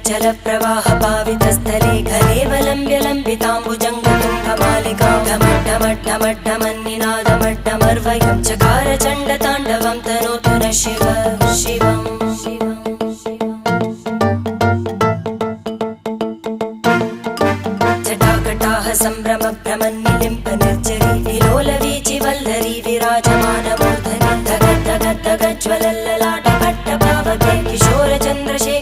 जलप्रवाह पावितस्थले घलेवलम्ब्य लम्बिताम्बुजङ्गतुङ्गमालिकां ढमड्ढमड्ढमन्निनादमड्ढमर्वयं चकार चण्डताण्डवं तनोतु नः शिव शिवम् जटाकटाः सम्भ्रम भ्रमन्निलिम्प निर्जरी विलोलवीचि वल्लरी विराजमानमूर्धनि धगद्धगद्धगज्ज्वलल्ललाटपट्टपावके किशोर चन्द्रशेखर